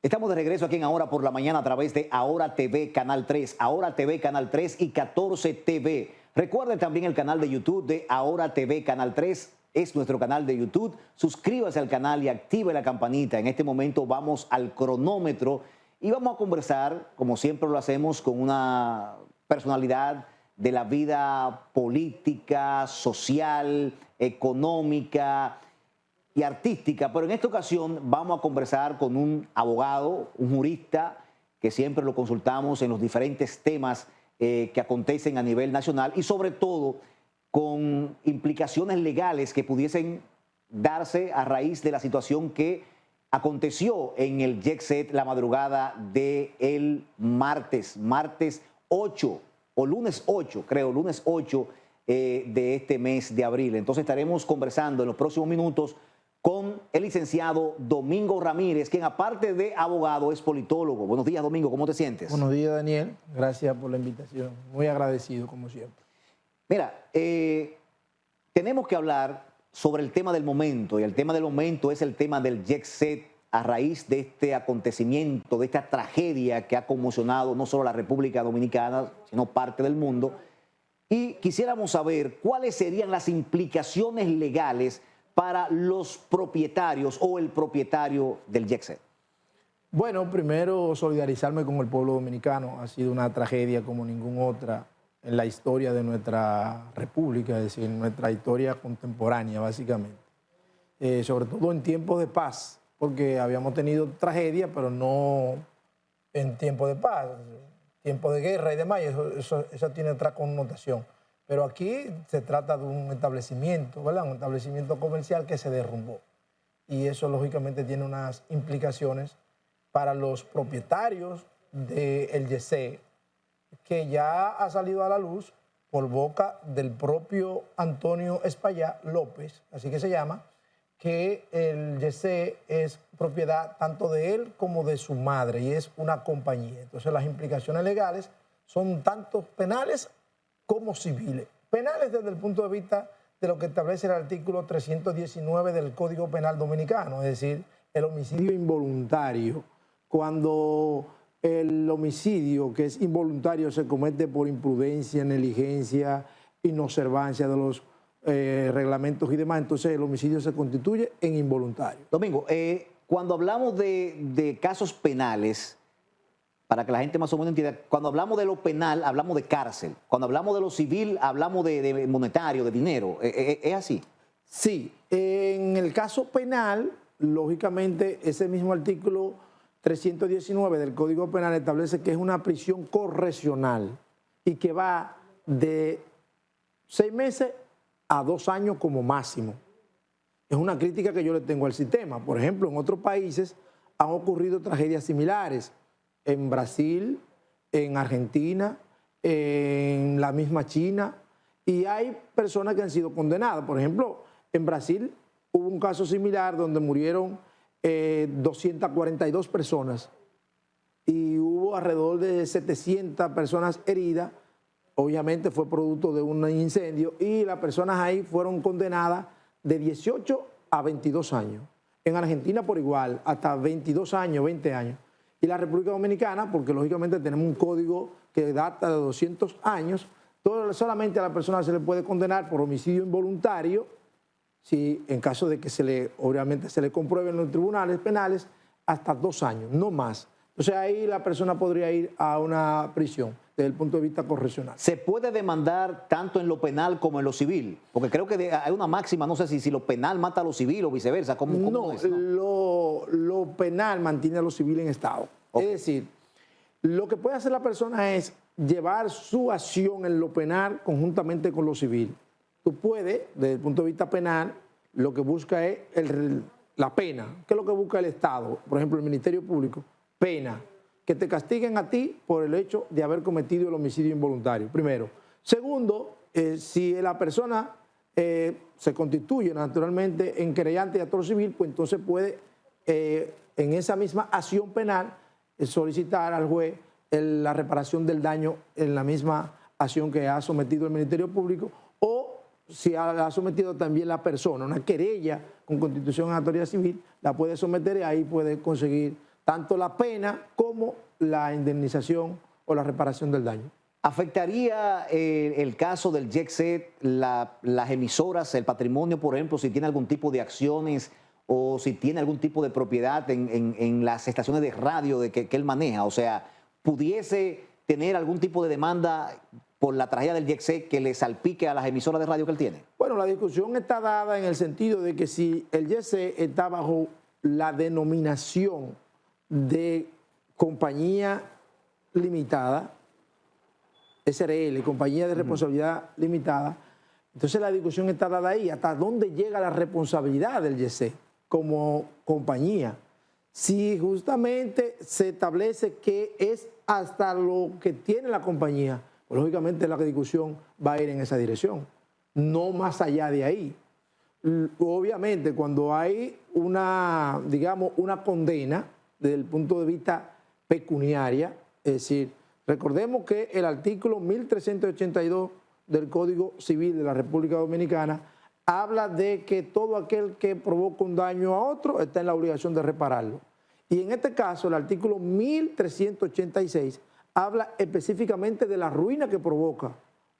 Estamos de regreso aquí en Ahora por la Mañana a través de Ahora TV Canal 3, Ahora TV Canal 3 y 14 TV. Recuerde también el canal de YouTube de Ahora TV Canal 3, es nuestro canal de YouTube. Suscríbase al canal y active la campanita. En este momento vamos al cronómetro y vamos a conversar, como siempre lo hacemos, con una personalidad de la vida política, social, económica y artística, pero en esta ocasión vamos a conversar con un abogado, un jurista, que siempre lo consultamos en los diferentes temas que acontecen a nivel nacional y sobre todo con implicaciones legales que pudiesen darse a raíz de la situación que aconteció en el Jet Set la madrugada del martes 8 o lunes 8, creo, lunes 8 de este mes de abril. Entonces estaremos conversando en los próximos minutos con el licenciado Domingo Ramírez, quien aparte de abogado es politólogo. Buenos días, Domingo, ¿cómo te sientes? Buenos días, Daniel. Gracias por la invitación. Muy agradecido, como siempre. Mira, tenemos que hablar sobre el tema del momento, y el tema del momento es el tema del Jet Set a raíz de este acontecimiento, de esta tragedia que ha conmocionado no solo a la República Dominicana, sino parte del mundo. Y quisiéramos saber cuáles serían las implicaciones legales para los propietarios o el propietario del Jet Set. Bueno, primero solidarizarme con el pueblo dominicano. Ha sido una tragedia como ninguna otra en la historia de nuestra república, es decir, en nuestra historia contemporánea, básicamente. Sobre todo en tiempos de paz, porque habíamos tenido tragedia, pero no en tiempos de paz, tiempo de guerra y demás, y eso tiene otra connotación. Pero aquí se trata de un establecimiento, ¿verdad? Un establecimiento comercial que se derrumbó. Y eso, lógicamente, tiene unas implicaciones para los propietarios del YC, que ya ha salido a la luz por boca del propio Antonio Espaillá López, así que se llama, que el YC es propiedad tanto de él como de su madre y es una compañía. Entonces, las implicaciones legales son tanto penales como civiles. Penales desde el punto de vista de lo que establece el artículo 319 del Código Penal Dominicano, es decir, el homicidio involuntario. Cuando el homicidio que es involuntario se comete por imprudencia, negligencia, inobservancia de los reglamentos y demás, entonces el homicidio se constituye en involuntario. Domingo, cuando hablamos de casos penales, para que la gente más o menos entienda, cuando hablamos de lo penal, hablamos de cárcel. Cuando hablamos de lo civil, hablamos de monetario, de dinero. ¿Es así? Sí. En el caso penal, lógicamente, ese mismo artículo 319 del Código Penal establece que es una prisión correccional y que va de 6 meses a 2 años como máximo. Es una crítica que yo le tengo al sistema. Por ejemplo, en otros países han ocurrido tragedias similares. En Brasil, en Argentina, en la misma China, y hay personas que han sido condenadas. Por ejemplo, en Brasil hubo un caso similar donde murieron 242 personas y hubo alrededor de 700 personas heridas. Obviamente fue producto de un incendio y las personas ahí fueron condenadas de 18 a 22 años. En Argentina por igual, hasta 22 años, 20 años. Y la República Dominicana, porque lógicamente tenemos un código que data de 200 años, solamente a la persona se le puede condenar por homicidio involuntario, si en caso de que obviamente se le compruebe en los tribunales penales, hasta 2 años, no más. Entonces ahí la persona podría ir a una prisión desde el punto de vista correccional. ¿Se puede demandar tanto en lo penal como en lo civil? Porque creo que hay una máxima, no sé si lo penal mata a lo civil o viceversa. ¿Cómo es, no? Lo penal mantiene a lo civil en estado. Okay. Es decir, lo que puede hacer la persona es llevar su acción en lo penal conjuntamente con lo civil. Tú puedes, desde el punto de vista penal, lo que busca es la pena. ¿Qué es lo que busca el Estado? Por ejemplo, el Ministerio Público. Pena. Que te castiguen a ti por el hecho de haber cometido el homicidio involuntario, primero. Segundo, si la persona se constituye naturalmente en querellante de actor civil, pues entonces puede, en esa misma acción penal, solicitar al juez la reparación del daño en la misma acción que ha sometido el Ministerio Público, o si ha sometido también la persona, una querella con constitución en autoridad civil, la puede someter y ahí puede conseguir tanto la pena como la indemnización o la reparación del daño. ¿Afectaría el caso del Jet Set, las emisoras, el patrimonio, por ejemplo, si tiene algún tipo de acciones o si tiene algún tipo de propiedad en las estaciones de radio que él maneja? O sea, ¿pudiese tener algún tipo de demanda por la tragedia del Jet Set que le salpique a las emisoras de radio que él tiene? Bueno, la discusión está dada en el sentido de que si el Jet Set está bajo la denominación de compañía limitada, SRL, compañía de responsabilidad limitada, entonces la discusión está dada ahí, hasta dónde llega la responsabilidad del YC como compañía. Si justamente se establece que es hasta lo que tiene la compañía, pues lógicamente la discusión va a ir en esa dirección, no más allá de ahí. Obviamente cuando hay una, digamos, una condena desde el punto de vista pecuniaria, es decir, recordemos que el artículo 1382 del Código Civil de la República Dominicana habla de que todo aquel que provoca un daño a otro está en la obligación de repararlo. Y en este caso, el artículo 1386 habla específicamente de la ruina que provoca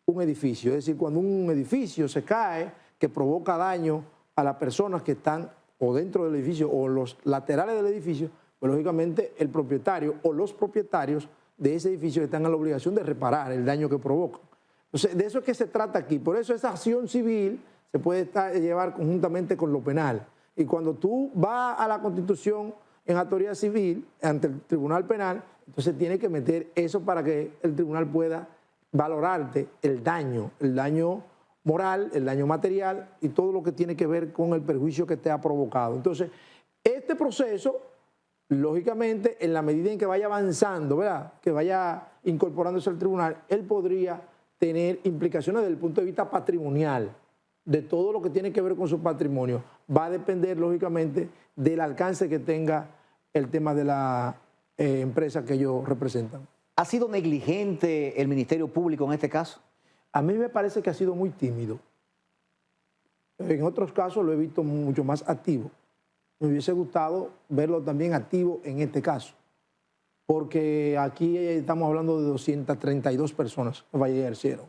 un edificio. Es decir, cuando un edificio se cae, que provoca daño a las personas que están o dentro del edificio o los laterales del edificio, pues lógicamente el propietario o los propietarios de ese edificio están en la obligación de reparar el daño que provoca. Entonces, de eso es que se trata aquí. Por eso esa acción civil se puede llevar conjuntamente con lo penal. Y cuando tú vas a la Constitución en autoridad civil, ante el Tribunal Penal, entonces tiene que meter eso para que el tribunal pueda valorarte el daño moral, el daño material y todo lo que tiene que ver con el perjuicio que te ha provocado. Entonces, este proceso, lógicamente, en la medida en que vaya avanzando, ¿verdad?, que vaya incorporándose al tribunal, él podría tener implicaciones desde el punto de vista patrimonial, de todo lo que tiene que ver con su patrimonio. Va a depender, lógicamente, del alcance que tenga el tema de la empresa que ellos representan. ¿Ha sido negligente el Ministerio Público en este caso? A mí me parece que ha sido muy tímido. En otros casos lo he visto mucho más activo. Me hubiese gustado verlo también activo en este caso, porque aquí estamos hablando de 232 personas que fallecieron.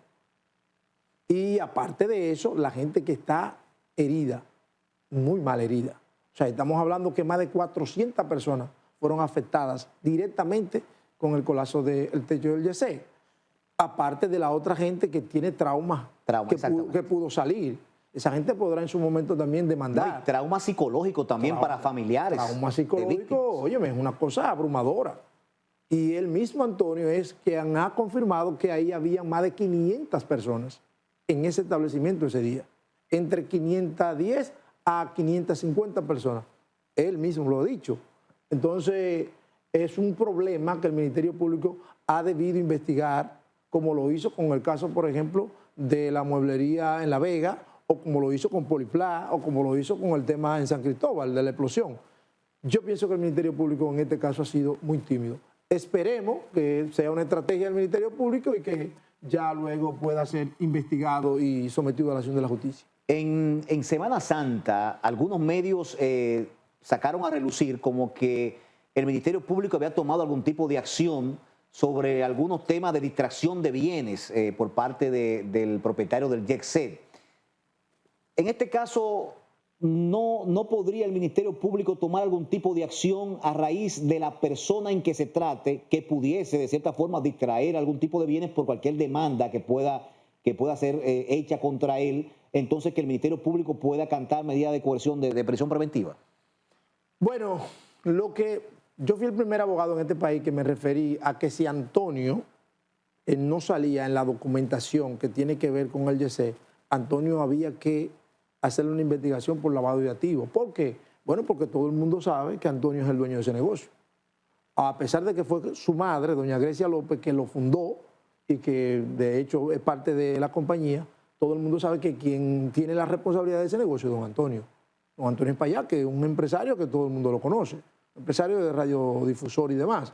Y aparte de eso, la gente que está herida, muy mal herida. O sea, estamos hablando que más de 400 personas fueron afectadas directamente con el colapso del techo del YC. Aparte de la otra gente que tiene trauma que pudo salir. Esa gente podrá en su momento también demandar. No, y trauma psicológico también para familiares. Trauma psicológico, óyeme, es una cosa abrumadora. Y el mismo Antonio es quien ha confirmado que ahí había más de 500 personas en ese establecimiento ese día. Entre 510 a 550 personas. Él mismo lo ha dicho. Entonces, es un problema que el Ministerio Público ha debido investigar, como lo hizo con el caso, por ejemplo, de la mueblería en La Vega, o como lo hizo con Polipla, o como lo hizo con el tema en San Cristóbal, de la explosión. Yo pienso que el Ministerio Público en este caso ha sido muy tímido. Esperemos que sea una estrategia del Ministerio Público y que ya luego pueda ser investigado y sometido a la acción de la justicia. En Semana Santa, algunos medios sacaron a relucir como que el Ministerio Público había tomado algún tipo de acción sobre algunos temas de distracción de bienes por parte del propietario del Jet Set. En este caso, ¿no podría el Ministerio Público tomar algún tipo de acción a raíz de la persona en que se trate que pudiese, de cierta forma, distraer algún tipo de bienes por cualquier demanda que pueda ser hecha contra él? Entonces, que el Ministerio Público pueda acatar medidas de coerción, de prisión preventiva. Bueno, yo fui el primer abogado en este país que me referí a que si Antonio no salía en la documentación que tiene que ver con el YC, Antonio había que hacerle una investigación por lavado de activos. ¿Por qué? Bueno, porque todo el mundo sabe que Antonio es el dueño de ese negocio. A pesar de que fue su madre, doña Grecia López, que lo fundó y que de hecho es parte de la compañía, todo el mundo sabe que quien tiene la responsabilidad de ese negocio es don Antonio. Don Antonio Espaillat, que es un empresario que todo el mundo lo conoce, empresario de radiodifusor y demás.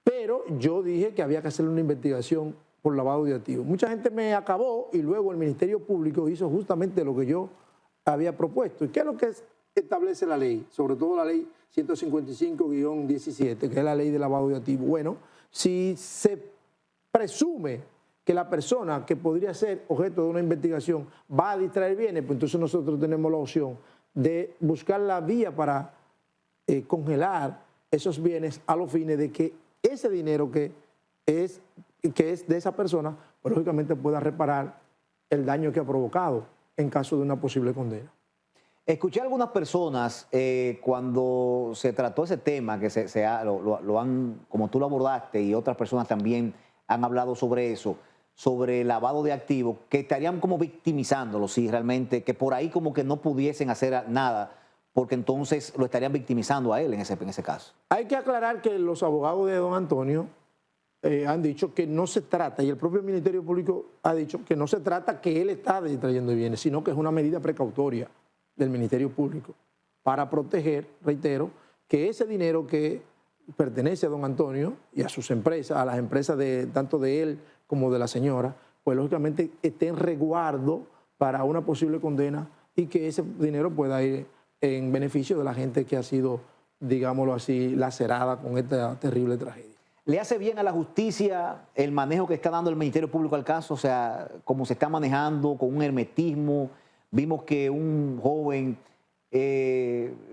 Pero yo dije que había que hacerle una investigación por lavado de activos. Mucha gente me acabó y luego el Ministerio Público hizo justamente lo que yo había propuesto. ¿Y qué es lo que establece la ley, sobre todo la ley 155-17, que es la ley de lavado de activos. Bueno, si se presume que la persona que podría ser objeto de una investigación va a distraer bienes, pues entonces nosotros tenemos la opción de buscar la vía para congelar esos bienes a los fines de que ese dinero que es de esa persona, pues lógicamente pueda reparar el daño que ha provocado en caso de una posible condena. Escuché a algunas personas cuando se trató ese tema, que lo han, como tú lo abordaste, y otras personas también han hablado sobre eso, sobre lavado de activos, que estarían como victimizándolo, sí, realmente, que por ahí como que no pudiesen hacer nada, porque entonces lo estarían victimizando a él en ese caso. Hay que aclarar que los abogados de don Antonio han dicho que no se trata, y el propio Ministerio Público ha dicho que no se trata que él está distrayendo bienes, sino que es una medida precautoria del Ministerio Público para proteger, reitero, que ese dinero que pertenece a don Antonio y a sus empresas, a las empresas tanto de él como de la señora, pues lógicamente esté en resguardo para una posible condena y que ese dinero pueda ir en beneficio de la gente que ha sido, digámoslo así, lacerada con esta terrible tragedia. ¿Le hace bien a la justicia el manejo que está dando el Ministerio Público al caso? O sea, cómo se está manejando con un hermetismo. Vimos que un joven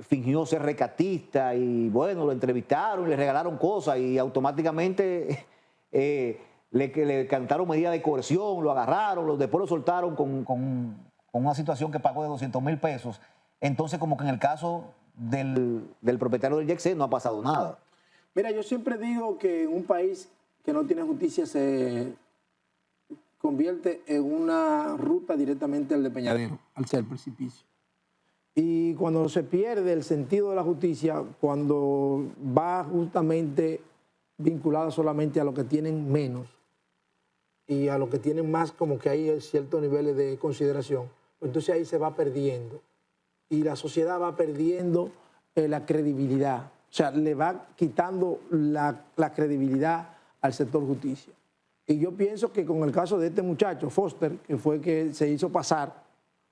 fingió ser recatista y bueno, lo entrevistaron, le regalaron cosas y automáticamente le cantaron medidas de coerción, lo agarraron, después lo soltaron con una situación que pagó de 200,000 pesos. Entonces, como que en el caso del propietario del YECC no ha pasado nada. Mira, yo siempre digo que en un país que no tiene justicia se convierte en una ruta directamente al despeñadero, al ser precipicio. Y cuando se pierde el sentido de la justicia, cuando va justamente vinculada solamente a los que tienen menos y a los que tienen más, como que hay ciertos niveles de consideración, pues entonces ahí se va perdiendo. Y la sociedad va perdiendo la credibilidad. O sea, le va quitando la credibilidad al sector justicia. Y yo pienso que con el caso de este muchacho, Foster, que fue que se hizo pasar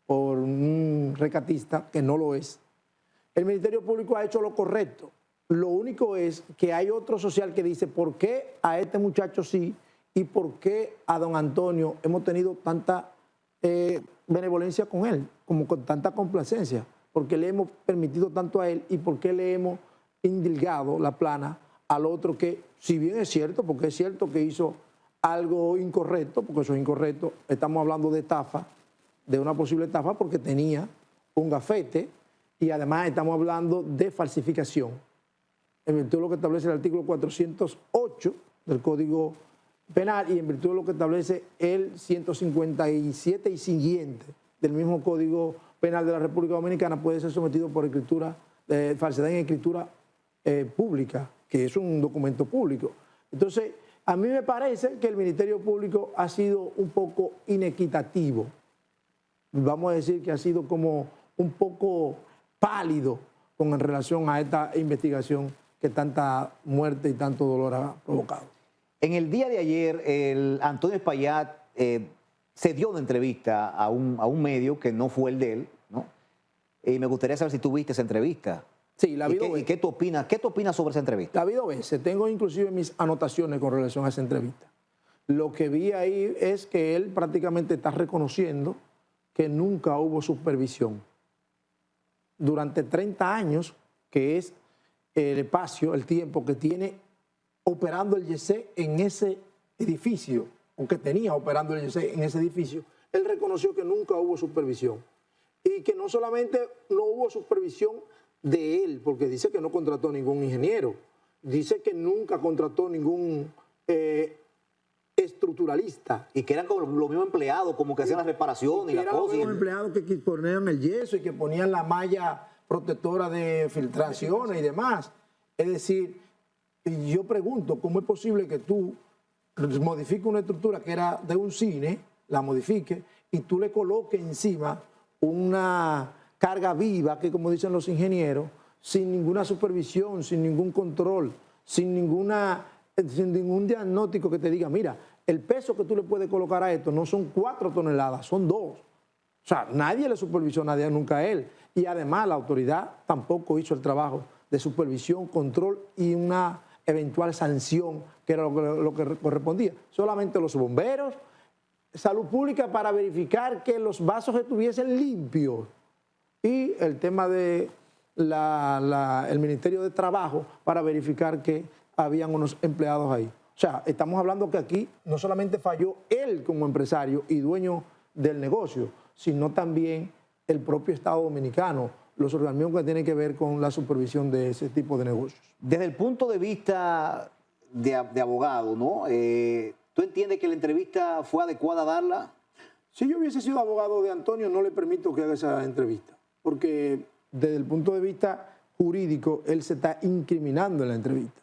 por un recatista, que no lo es, el Ministerio Público ha hecho lo correcto. Lo único es que hay otro social que dice por qué a este muchacho sí y por qué a don Antonio hemos tenido tanta benevolencia con él, como con tanta complacencia, porque le hemos permitido tanto a él y por qué le hemos indilgado la plana al otro que, si bien es cierto, porque es cierto que hizo algo incorrecto, porque eso es incorrecto, estamos hablando de estafa, de una posible estafa porque tenía un gafete y además estamos hablando de falsificación. En virtud de lo que establece el artículo 408 del Código Penal y en virtud de lo que establece el 157 y siguiente del mismo Código Penal de la República Dominicana, puede ser sometido por falsedad en escritura pública, que es un documento público. Entonces, a mí me parece que el Ministerio Público ha sido un poco inequitativo. Vamos a decir que ha sido como un poco pálido en relación a esta investigación que tanta muerte y tanto dolor ha provocado. En el día de ayer, el Antonio Espaillat se dio una entrevista a un medio que no fue el de él, ¿no? Y me gustaría saber si tú viste esa entrevista. Sí, la vi dos veces. ¿Y qué tú opinas? ¿Qué tú opinas sobre esa entrevista? La vi dos veces. Tengo inclusive mis anotaciones con relación a esa entrevista. Lo que vi ahí es que él prácticamente está reconociendo que nunca hubo supervisión. Durante 30 años, que es el espacio, el tiempo que tiene operando el YECC en ese edificio, o que tenía operando el YECC en ese edificio, él reconoció que nunca hubo supervisión. Y que no solamente no hubo supervisión de él, porque dice que no contrató ningún ingeniero, dice que nunca contrató ningún estructuralista. Y que eran como los mismos empleados, como que hacían las reparaciones y las cosas. Eran los mismos empleados que ponían el yeso y que ponían la malla protectora de filtraciones y demás. Es decir, yo pregunto, ¿cómo es posible que tú modifiques una estructura que era de un cine, la modifiques, y tú le coloques encima una carga viva, que como dicen los ingenieros, sin ninguna supervisión, sin ningún control, sin ningún diagnóstico que te diga, mira, el peso que tú le puedes colocar a esto no son 4 toneladas, son 2. O sea, nadie le supervisó a nadie nunca a él. Y además la autoridad tampoco hizo el trabajo de supervisión, control y una eventual sanción, que era lo que correspondía. Solamente los bomberos, salud pública para verificar que los vasos estuviesen limpios. Y el tema de el Ministerio de Trabajo para verificar que habían unos empleados ahí. O sea, estamos hablando que aquí no solamente falló él como empresario y dueño del negocio, sino también el propio Estado dominicano, los organismos que tienen que ver con la supervisión de ese tipo de negocios. Desde el punto de vista de abogado, ¿no? ¿Tú entiendes que la entrevista fue adecuada darla? Si yo hubiese sido abogado de Antonio, no le permito que haga esa entrevista, porque desde el punto de vista jurídico, él se está incriminando en la entrevista.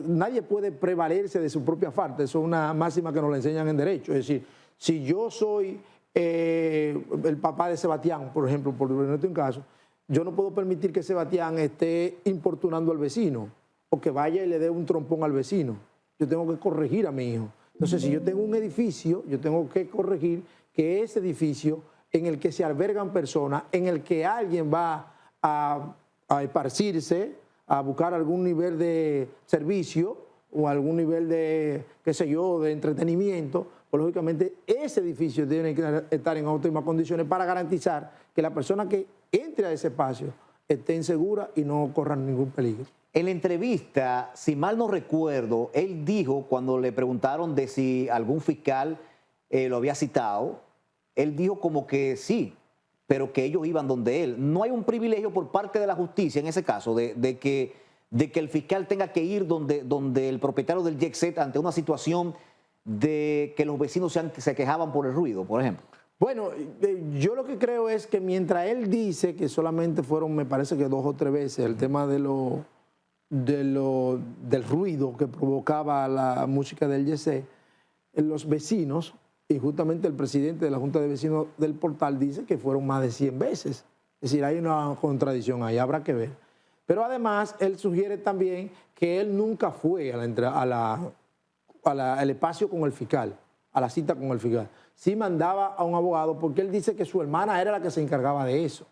Nadie puede prevalerse de su propia falta, eso es una máxima que nos la enseñan en derecho. Es decir, si yo soy el papá de Sebastián, por ejemplo, por ponerte un caso, yo no puedo permitir que Sebastián esté importunando al vecino o que vaya y le dé un trompón al vecino. Yo tengo que corregir a mi hijo. Entonces, si yo tengo un edificio, yo tengo que corregir que ese edificio en el que se albergan personas, en el que alguien va a esparcirse, a buscar algún nivel de servicio o algún nivel de, qué sé yo, de entretenimiento, pues lógicamente ese edificio tiene que estar en óptimas condiciones para garantizar que la persona que entre a ese espacio esté segura y no corra ningún peligro. En la entrevista, si mal no recuerdo, él dijo, cuando le preguntaron de si algún fiscal lo había citado, él dijo como que sí, pero que ellos iban donde él. No hay un privilegio por parte de la justicia en ese caso de que el fiscal tenga que ir donde el propietario del jet set ante una situación de que los vecinos se quejaban por el ruido, por ejemplo. Bueno, yo lo que creo es que mientras él dice que solamente fueron, me parece que 2 o 3 veces, el tema del ruido que provocaba la música del jet set, los vecinos, y justamente el presidente de la Junta de Vecinos del Portal dice que fueron más de 100 veces. Es decir, hay una contradicción ahí, habrá que ver. Pero además, él sugiere también que él nunca fue al espacio con el fiscal, a la cita con el fiscal. Sí mandaba a un abogado porque él dice que su hermana era la que se encargaba de eso.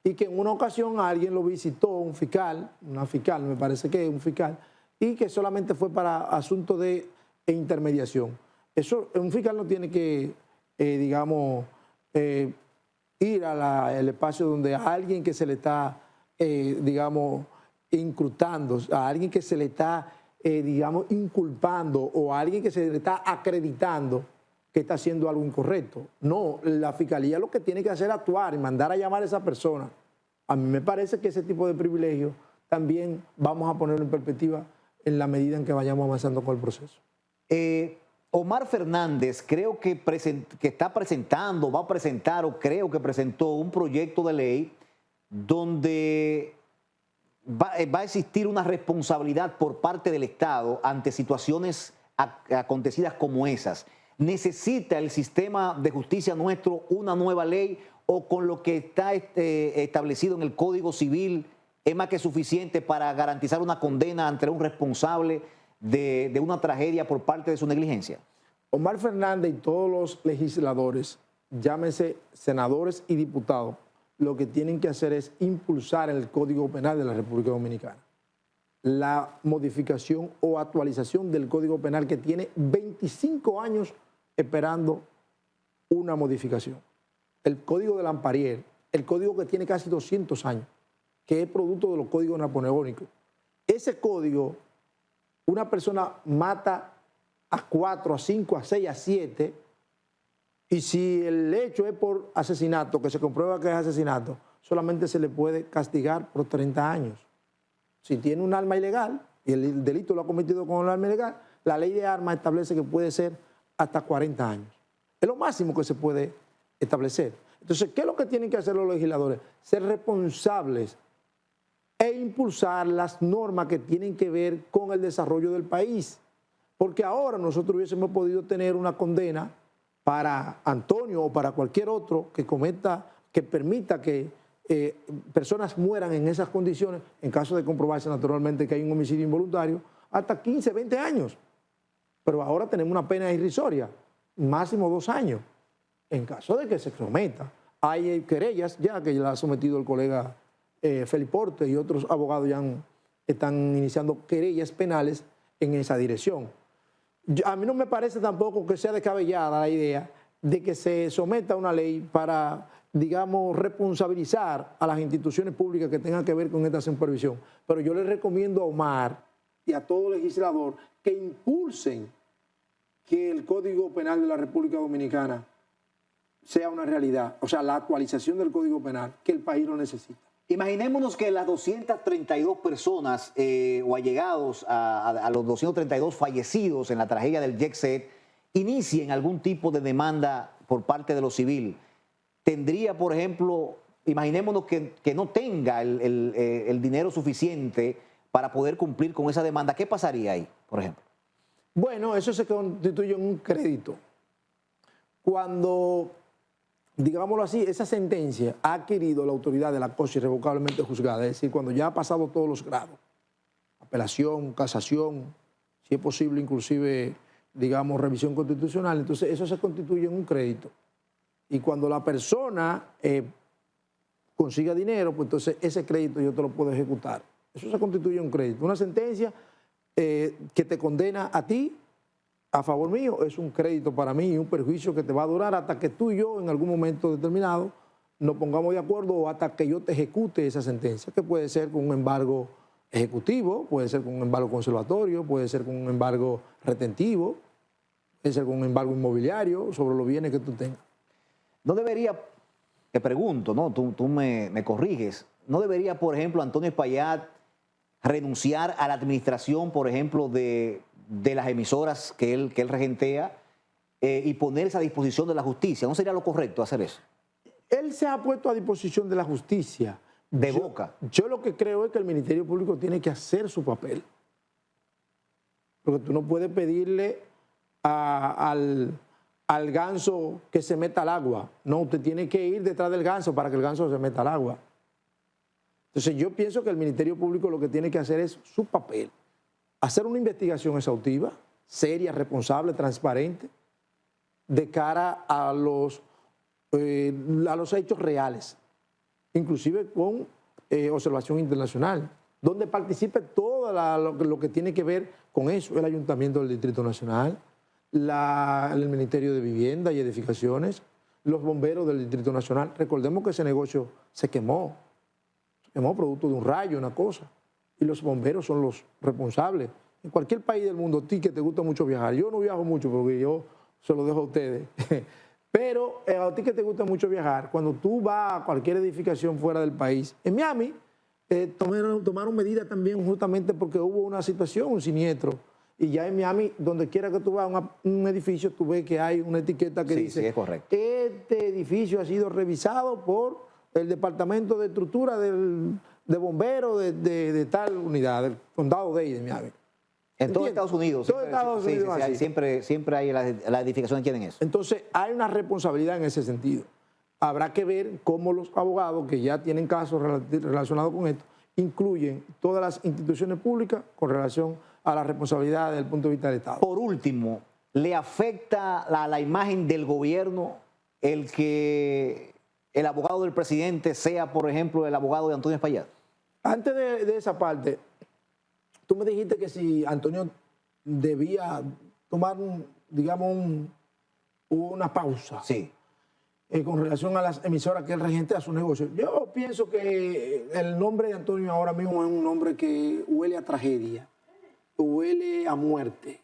Y que en una ocasión alguien lo visitó, un fiscal, una fiscal, me parece que es un fiscal, y que solamente fue para asuntos de intermediación. Eso, un fiscal no tiene que, digamos, ir al espacio donde a alguien que se le está, digamos, incrustando, a alguien que se le está, digamos, inculpando o a alguien que se le está acreditando que está haciendo algo incorrecto. No, la fiscalía lo que tiene que hacer es actuar y mandar a llamar a esa persona. A mí me parece que ese tipo de privilegio también vamos a ponerlo en perspectiva en la medida en que vayamos avanzando con el proceso. Omar Fernández creo que está presentando, va a presentar o creo que presentó un proyecto de ley donde va a existir una responsabilidad por parte del Estado ante situaciones acontecidas como esas. ¿Necesita el sistema de justicia nuestro una nueva ley o con lo que está establecido en el Código Civil es más que suficiente para garantizar una condena ante un responsable de una tragedia por parte de su negligencia? Omar Fernández y todos los legisladores, llámese senadores y diputados, lo que tienen que hacer es impulsar el Código Penal de la República Dominicana. La modificación o actualización del Código Penal que tiene 25 años esperando una modificación. El Código de Lamparier, el código que tiene casi 200 años, que es producto de los códigos napoleónicos. Ese código, una persona mata a 4, a 5, a 6, a 7, y si el hecho es por asesinato, que se comprueba que es asesinato, solamente se le puede castigar por 30 años. Si tiene un arma ilegal y el delito lo ha cometido con un arma ilegal, la ley de armas establece que puede ser hasta 40 años. Es lo máximo que se puede establecer. Entonces, ¿qué es lo que tienen que hacer los legisladores? Ser responsables e impulsar las normas que tienen que ver con el desarrollo del país. Porque ahora nosotros hubiésemos podido tener una condena para Antonio o para cualquier otro que permita que personas mueran en esas condiciones, en caso de comprobarse naturalmente que hay un homicidio involuntario, hasta 15, 20 años. Pero ahora tenemos una pena irrisoria, máximo 2 años. en caso de que se someta. Hay querellas ya que la ha sometido el colega Felipe Porte y otros abogados ya están iniciando querellas penales en esa dirección. A mí no me parece tampoco que sea descabellada la idea de que se someta a una ley para, digamos, responsabilizar a las instituciones públicas que tengan que ver con esta supervisión. Pero yo le recomiendo a Omar y a todo legislador que impulsen que el Código Penal de la República Dominicana sea una realidad, o sea, la actualización del Código Penal, que el país lo necesita. Imaginémonos que las 232 personas o allegados a los 232 fallecidos en la tragedia del Jet Set inicien algún tipo de demanda por parte de lo civil. Tendría, por ejemplo, imaginémonos que no tenga el dinero suficiente para poder cumplir con esa demanda. ¿Qué pasaría ahí, por ejemplo? Bueno, eso se constituye en un crédito. Cuando, digámoslo así, esa sentencia ha adquirido la autoridad de la cosa irrevocablemente juzgada, es decir, cuando ya ha pasado todos los grados, apelación, casación, si es posible inclusive, digamos, revisión constitucional, entonces eso se constituye en un crédito. Y cuando la persona consiga dinero, pues entonces ese crédito yo te lo puedo ejecutar. Eso se constituye en un crédito. Una sentencia que te condena a ti a favor mío es un crédito para mí y un perjuicio que te va a durar hasta que tú y yo en algún momento determinado nos pongamos de acuerdo o hasta que yo te ejecute esa sentencia, que puede ser con un embargo ejecutivo, puede ser con un embargo conservatorio, puede ser con un embargo retentivo, puede ser con un embargo inmobiliario sobre los bienes que tú tengas. No debería, te pregunto, ¿no? Tú me corriges, ¿no debería, por ejemplo, Antonio Espaillat renunciar a la administración, por ejemplo, de las emisoras que él regentea y ponerse a disposición de la justicia? ¿No sería lo correcto hacer eso? Él se ha puesto a disposición de la justicia. De boca. Yo lo que creo es que el Ministerio Público tiene que hacer su papel. Porque tú no puedes pedirle al ganso que se meta al agua. No, usted tiene que ir detrás del ganso para que el ganso se meta al agua. Entonces yo pienso que el Ministerio Público lo que tiene que hacer es su papel. Hacer una investigación exhaustiva, seria, responsable, transparente, de cara a los hechos reales, inclusive con observación internacional, donde participe todo lo que tiene que ver con eso, el Ayuntamiento del Distrito Nacional, el Ministerio de Vivienda y Edificaciones, los bomberos del Distrito Nacional. Recordemos que ese negocio se quemó producto de un rayo, una cosa, y los bomberos son los responsables. En cualquier país del mundo, a ti que te gusta mucho viajar, yo no viajo mucho porque yo se lo dejo a ustedes, pero a ti que te gusta mucho viajar, cuando tú vas a cualquier edificación fuera del país, en Miami tomaron medidas también justamente porque hubo una situación, un siniestro, y ya en Miami, donde quiera que tú vas a un edificio, tú ves que hay una etiqueta que dice, sí, es correcto. Este edificio ha sido revisado por el Departamento de Estructura de Bomberos de tal unidad, del condado de Miami. En todo Estados Unidos. Todo Estados Unidos sí, siempre hay las edificaciones tienen eso. Entonces, hay una responsabilidad en ese sentido. Habrá que ver cómo los abogados que ya tienen casos relacionados con esto incluyen todas las instituciones públicas con relación a la responsabilidad desde el punto de vista del Estado. Por último, ¿le afecta la imagen del gobierno el que el abogado del presidente sea, por ejemplo, el abogado de Antonio Espaillat? Antes de esa parte, tú me dijiste que si Antonio debía tomar, una pausa. Sí. Con relación a las emisoras que él regentea su negocio. Yo pienso que el nombre de Antonio ahora mismo es un nombre que huele a tragedia, huele a muerte,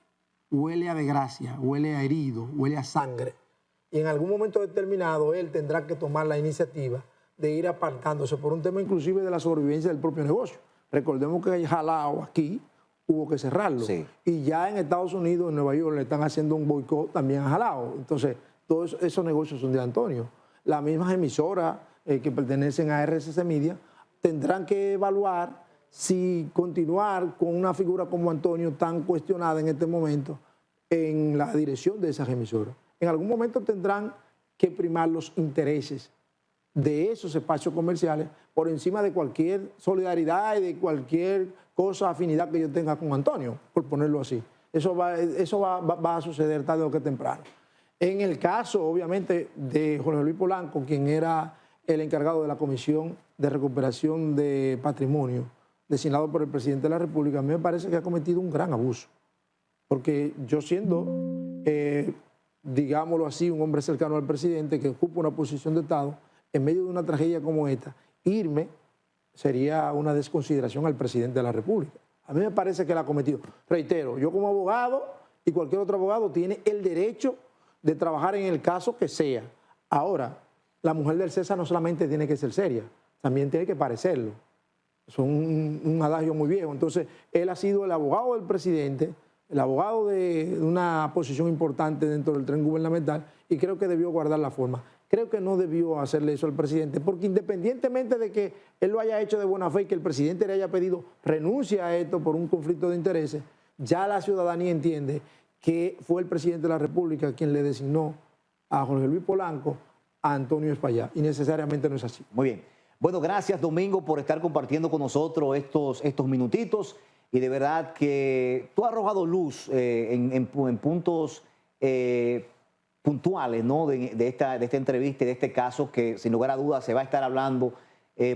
huele a desgracia, huele a herido, huele a sangre. Y en algún momento determinado él tendrá que tomar la iniciativa de ir apartándose por un tema inclusive de la sobrevivencia del propio negocio. Recordemos que Jalao aquí hubo que cerrarlo. Sí. Y ya en Estados Unidos, en Nueva York, le están haciendo un boicot también a Jalao. Entonces, todos esos negocios son de Antonio. Las mismas emisoras que pertenecen a RCC Media tendrán que evaluar si continuar con una figura como Antonio tan cuestionada en este momento en la dirección de esas emisoras. En algún momento tendrán que primar los intereses de esos espacios comerciales por encima de cualquier solidaridad y de cualquier cosa, afinidad que yo tenga con Antonio, por ponerlo así. Eso va a suceder tarde o que temprano. En el caso, obviamente, de Jorge Luis Polanco, quien era el encargado de la Comisión de Recuperación de Patrimonio, designado por el presidente de la República, a mí me parece que ha cometido un gran abuso. Porque yo siendo, digámoslo así, un hombre cercano al presidente que ocupa una posición de Estado, en medio de una tragedia como esta, irme sería una desconsideración al presidente de la República. A mí me parece que la ha cometido. Reitero, yo como abogado y cualquier otro abogado tiene el derecho de trabajar en el caso que sea. Ahora, la mujer del César no solamente tiene que ser seria, también tiene que parecerlo. Es un adagio muy viejo. Entonces, él ha sido el abogado del presidente, el abogado de una posición importante dentro del tren gubernamental, y creo que debió guardar la forma. Creo que no debió hacerle eso al presidente, porque independientemente de que él lo haya hecho de buena fe y que el presidente le haya pedido renuncia a esto por un conflicto de intereses, ya la ciudadanía entiende que fue el presidente de la República quien le designó a Jorge Luis Polanco a Antonio Espaillat, y necesariamente no es así. Muy bien. Bueno, gracias Domingo por estar compartiendo con nosotros estos minutitos, y de verdad que tú has arrojado luz en puntos puntuales, ¿no? de esta entrevista y de este caso que sin lugar a dudas se va a estar hablando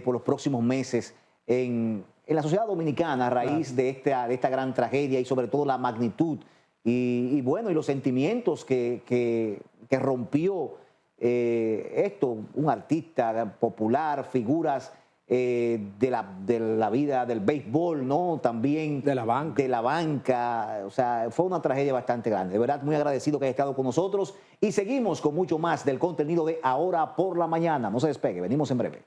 por los próximos meses en la sociedad dominicana a raíz de esta gran tragedia, y sobre todo la magnitud y bueno, y los sentimientos que rompió esto, un artista popular, figuras de la vida del béisbol, ¿no? También De la banca. O sea, fue una tragedia bastante grande. De verdad, muy agradecido que haya estado con nosotros, y seguimos con mucho más del contenido de Ahora por la Mañana. No se despegue, venimos en breve.